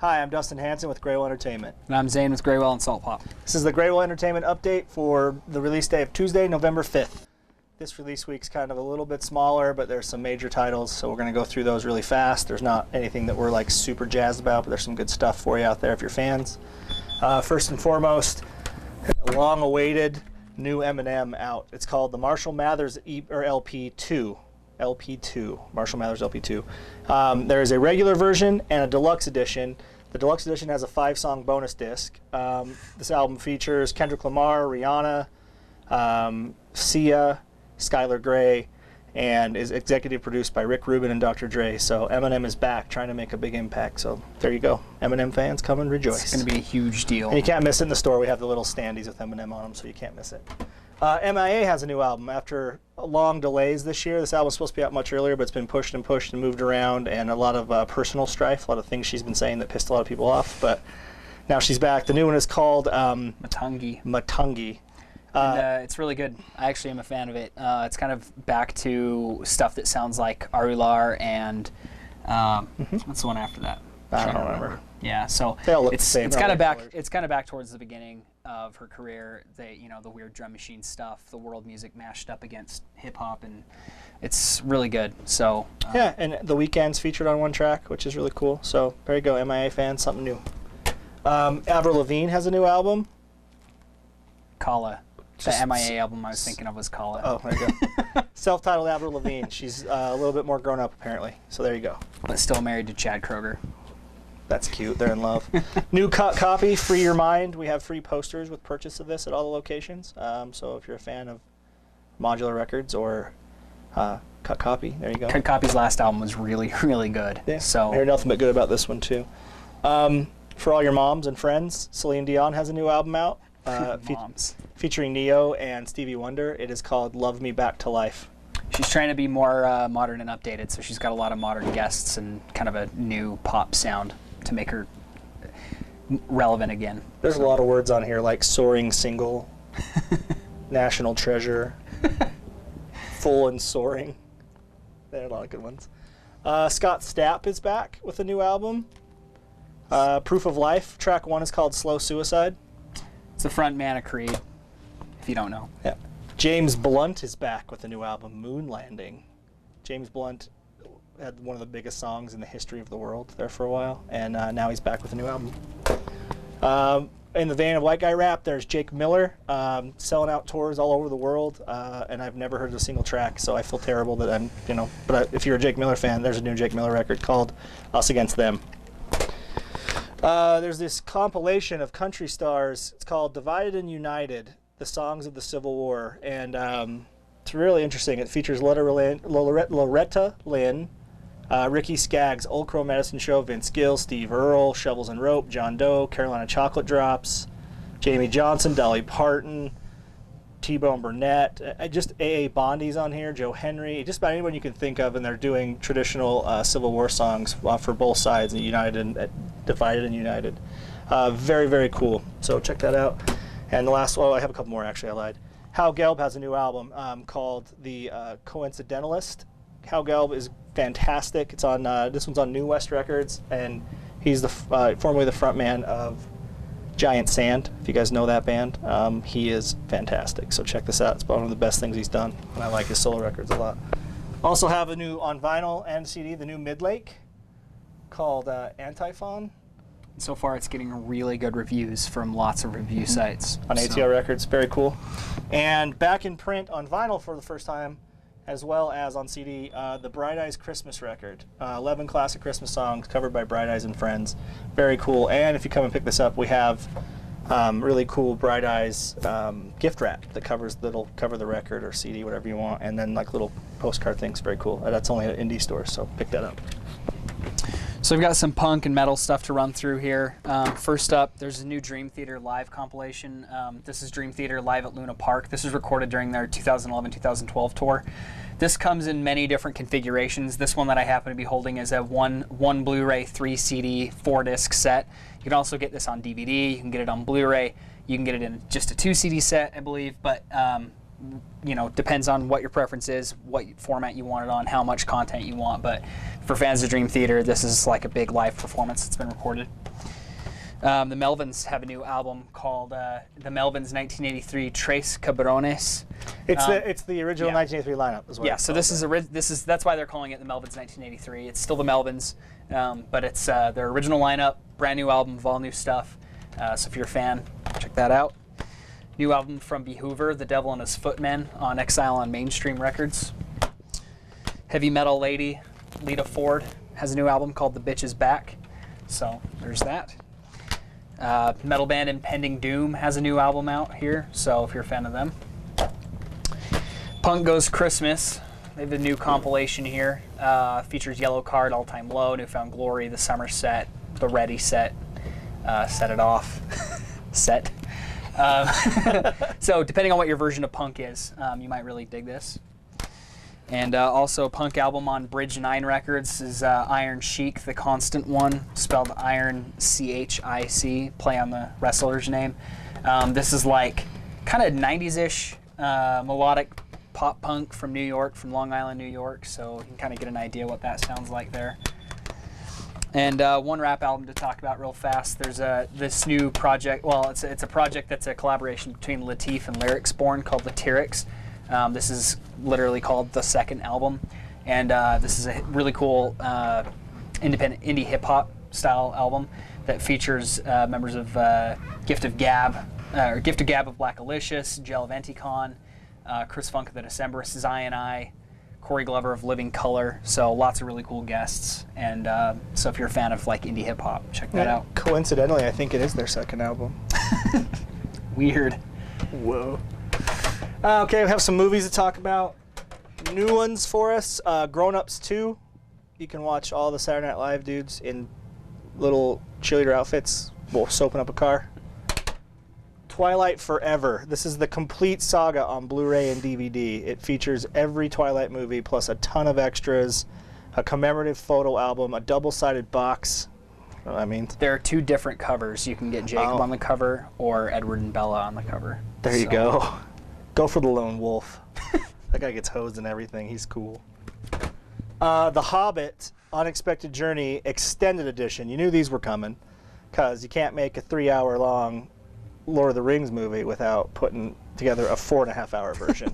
Hi, I'm Dustin Hanson with Graywhale Entertainment. And I'm Zane with Graywhale and Salt Pop. This is the Graywhale Entertainment update for the release day of Tuesday, November 5th. This release week's kind of a little bit smaller, but there's some major titles, so we're going to go through those really fast. There's not anything that we're like super jazzed about, but there's some good stuff for you out there if you're fans. First and foremost, long-awaited new Eminem out. It's called the Marshall Mathers LP2. LP2, Marshall Mathers LP2. There is a regular version and a deluxe edition. The deluxe edition has a 5-song bonus disc. This album features Kendrick Lamar, Rihanna, Sia, Skylar Grey, and is executive produced by Rick Rubin and Dr. Dre. So Eminem is back, trying to make a big impact. So there you go. Eminem fans, come and rejoice. It's going to be a huge deal. And you can't miss it in the store. We have the little standees with Eminem on them, so you can't miss it. M.I.A. has a new album after long delays this year. This album was supposed to be out much earlier, but it's been pushed and moved around, and a lot of personal strife, a lot of things she's been saying that pissed a lot of people off. But now she's back. The new one is called Matangi. Matangi. And, it's really good. I actually am a fan of it. It's kind of back to stuff that sounds like Avril and what's the one after that? I don't remember. Yeah, so they all look it's the same. It's kind of back. It's kind of back towards the beginning of her career. The weird drum machine stuff, the world music mashed up against hip hop, and it's really good. So yeah, and The Weeknd's featured on one track, which is really cool. So there you go, M.I.A. fans, something new. Avril Lavigne has a new album. Kala. The M.I.A. album I was thinking of was Kala. Oh, there you go. Self-titled Avril Lavigne. She's a little bit more grown up, apparently. So there you go. But still married to Chad Kroeger. That's cute. They're in love. New cut copy, Free Your Mind. We have free posters with purchase of this at all the locations. So if you're a fan of Modular Records or cut copy, there you go. Cut Copy's last album was really, really good. Yeah. So I hear nothing but good about this one too. For all your moms and friends, Celine Dion has a new album out. Featuring Neo and Stevie Wonder. It is called Love Me Back to Life. She's trying to be more modern and updated, so she's got a lot of modern guests and kind of a new pop sound to make her relevant again. There's a lot of words on here like soaring single, national treasure, full and soaring. There are a lot of good ones. Scott Stapp is back with a new album. Proof of Life. Track 1 is called Slow Suicide. It's the front man of Creed, if you don't know. Yeah. James Blunt is back with a new album, Moon Landing. James Blunt had one of the biggest songs in the history of the world there for a while, and now he's back with a new album. In the vein of white guy rap, there's Jake Miller selling out tours all over the world, and I've never heard a single track, so I feel terrible that I'm, but if you're a Jake Miller fan, there's a new Jake Miller record called Us Against Them. There's this compilation of country stars. It's called Divided and United, the Songs of the Civil War, and it's really interesting. It features Loretta Lynn, Ricky Skaggs, Old Crow Medicine Show, Vince Gill, Steve Earle, Shovels and Rope, John Doe, Carolina Chocolate Drops, Jamie Johnson, Dolly Parton, T-Bone Burnett, just A.A. Bondi's on here, Joe Henry, just about anyone you can think of, and they're doing traditional Civil War songs for both sides, Divided and United. Very, very cool. So check that out. And the last one, I have a couple more actually, I lied. Howe Gelb has a new album called The Coincidentalist. Howe Gelb is fantastic. It's on this one's on New West Records, and he's formerly the frontman of Giant Sand. If you guys know that band, he is fantastic. So check this out. It's one of the best things he's done, and I like his solo records a lot. Also have a new on vinyl and CD, the new Midlake called Antiphon. So far, it's getting really good reviews from lots of review sites. On ATL Records, very cool. And back in print on vinyl for the first time, as well as on CD, the Bright Eyes Christmas record. 11 classic Christmas songs covered by Bright Eyes and Friends. Very cool. And if you come and pick this up, we have really cool Bright Eyes gift wrap that'll cover the record or CD, whatever you want, and then like little postcard things. Very cool. That's only at indie stores, so pick that up. So we've got some punk and metal stuff to run through here. First up, there's a new Dream Theater live compilation. This is Dream Theater live at Luna Park. This was recorded during their 2011-2012 tour. This comes in many different configurations. This one that I happen to be holding is a one Blu-ray, 3 CD, 4-disc set. You can also get this on DVD. You can get it on Blu-ray. You can get it in just a 2 CD set, I believe. But depends on what your preference is, what format you want it on, how much content you want. But for fans of Dream Theater, this is like a big live performance that's been recorded. The Melvins have a new album called the Melvins 1983 Tres Cabrones. It's the original 1983 lineup as well. Yeah, so that's why they're calling it the Melvins 1983. It's still the Melvins, but it's their original lineup, brand new album of all new stuff. So if you're a fan, check that out. New album from Beehoover, The Devil and His Footmen, on Exile on Mainstream Records. Heavy metal lady Lita Ford has a new album called The Bitch Is Back. So there's that. Metal band Impending Doom has a new album out here, so if you're a fan of them. Punk Goes Christmas, they have a new compilation here. Features Yellow Card, All Time Low, Newfound Glory, The Summer Set, The Ready Set, Set It Off, Set. So depending on what your version of punk is, you might really dig this. And also a punk album on Bridge 9 Records is Iron Chic, the Constant One, spelled Iron C-H-I-C, play on the wrestler's name. This is like kind of 90s-ish melodic pop punk from New York, from Long Island, New York, so you can kind of get an idea what that sounds like there. And one rap album to talk about real fast. There's this new project. Well, it's a project that's a collaboration between Latif and Latyrx born called Latyrx. This is literally called the second album, and this is a really cool independent indie hip hop style album that features members of Gift of Gab of Black Alicious, Gelb of Antiphon, Chris Funk of the Decemberists, Zion I, Corey Glover of Living Color. So lots of really cool guests, and so if you're a fan of like indie hip hop, check that out. Coincidentally, I think it is their second album. Weird. Whoa. Okay, we have some movies to talk about. New ones for us. Grown Ups 2. You can watch all the Saturday Night Live dudes in little cheerleader outfits, soaping up a car. Twilight Forever. This is the complete saga on Blu-ray and DVD. It features every Twilight movie plus a ton of extras, a commemorative photo album, a double-sided box. You know what I mean? There are two different covers. You can get Jacob on the cover or Edward and Bella on the cover. There you go. Go for the lone wolf. That guy gets hosed and everything. He's cool. The Hobbit, Unexpected Journey, Extended Edition. You knew these were coming because you can't make a 3-hour-long Lord of the Rings movie without putting together a 4.5-hour version.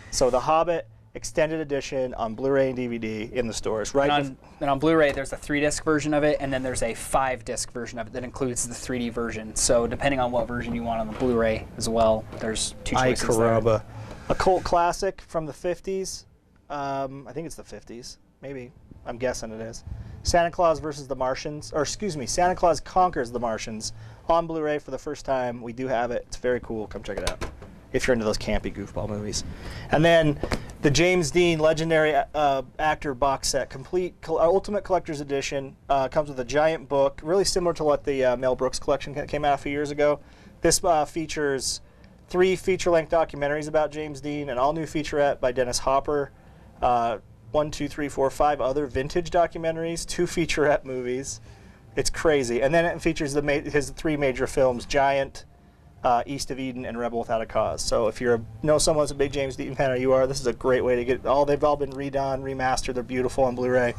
So The Hobbit, Extended Edition on Blu-ray and DVD in the stores. Right. And on Blu-ray, there's a 3-disc version of it, and then there's a 5-disc version of it that includes the 3D version. So depending on what version you want on the Blu-ray as well, there's two choices there. A cult classic from the 50s. I think it's the 50s. Maybe. I'm guessing it is. Santa Claus versus the Martians. Or excuse me, Santa Claus Conquers the Martians on Blu-ray for the first time. We do have it. It's very cool. Come check it out if you're into those campy goofball movies. And then the James Dean Legendary Actor box set, complete Ultimate Collector's Edition, comes with a giant book, really similar to what the Mel Brooks collection came out a few years ago. This features 3 feature-length documentaries about James Dean, an all-new featurette by Dennis Hopper, 1, 2, 3, 4, 5 other vintage documentaries, 2 featurette movies. It's crazy. And then it features his 3 major films, Giant, East of Eden, and Rebel Without a Cause. So if you know someone who's a big James Dean fan, or you are, this is a great way to get it. They've all been redone, remastered. They're beautiful on Blu-ray.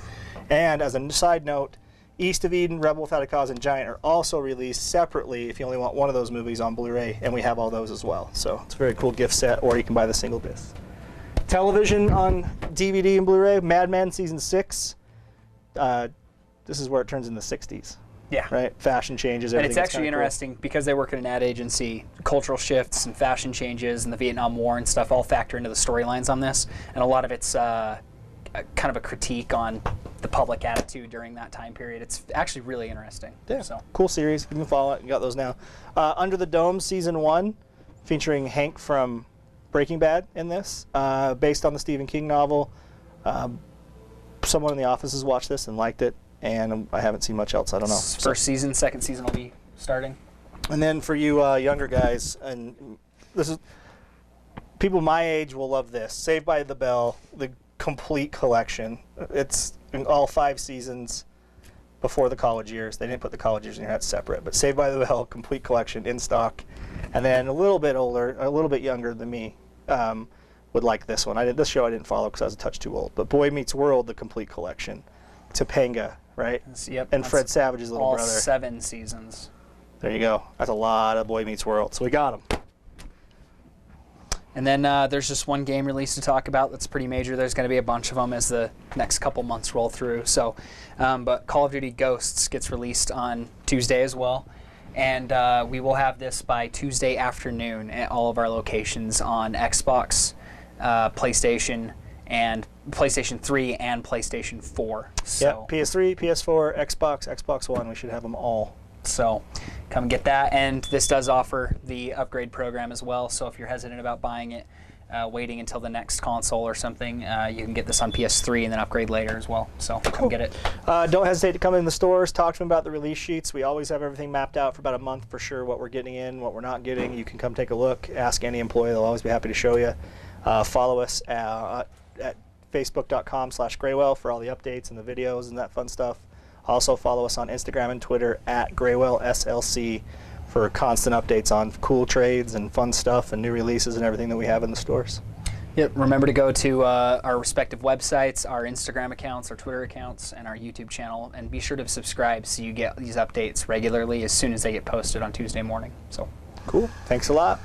And as a side note, East of Eden, Rebel Without a Cause, and Giant are also released separately if you only want one of those movies on Blu-ray, and we have all those as well. So it's a very cool gift set, or you can buy the single disc. Television on DVD and Blu-ray, Mad Men Season 6. This is where it turns in the 60s. Yeah. Right? Fashion changes, everything. And it's actually interesting because they work at an ad agency. Cultural shifts and fashion changes and the Vietnam War and stuff all factor into the storylines on this. And a lot of it's kind of a critique on the public attitude during that time period. It's actually really interesting. Yeah. So. Cool series. You can follow it. You got those now. Under the Dome Season 1, featuring Hank from Breaking Bad in this, based on the Stephen King novel. Someone in the office has watched this and liked it. And I haven't seen much else. I don't know. First season, second season will be starting. And then for you younger guys, and this is people my age will love this. Saved by the Bell, the complete collection. It's in all 5 seasons before the college years. They didn't put the college years in here. That's separate. But Saved by the Bell, complete collection in stock. And then a little bit older, a little bit younger than me, would like this one. This show I didn't follow because I was a touch too old. But Boy Meets World, the complete collection. Topanga, right? Yep. And Fred Savage's little all brother. 7 seasons. There you go. That's a lot of Boy Meets World. So we got them. And then there's just one game release to talk about that's pretty major. There's going to be a bunch of them as the next couple months roll through. So, but Call of Duty Ghosts gets released on Tuesday as well. And we will have this by Tuesday afternoon at all of our locations on Xbox, PlayStation, and PlayStation 3 and PlayStation 4. So, yeah, PS3, PS4, Xbox, Xbox One. We should have them all. So come get that. And this does offer the upgrade program as well. So if you're hesitant about buying it, waiting until the next console or something, you can get this on PS3 and then upgrade later as well. So come get it. Don't hesitate to come in the stores, talk to them about the release sheets. We always have everything mapped out for about a month for sure, what we're getting in, what we're not getting. You can come take a look, ask any employee. They'll always be happy to show you. Follow us at facebook.com/Graywhale for all the updates and the videos and that fun stuff. Also follow us on Instagram and Twitter at Graywhale SLC for constant updates on cool trades and fun stuff and new releases and everything that we have in the stores. Yep. Remember to go to our respective websites, our Instagram accounts, our Twitter accounts, and our YouTube channel, and be sure to subscribe so you get these updates regularly as soon as they get posted on Tuesday morning. So, cool. Thanks a lot.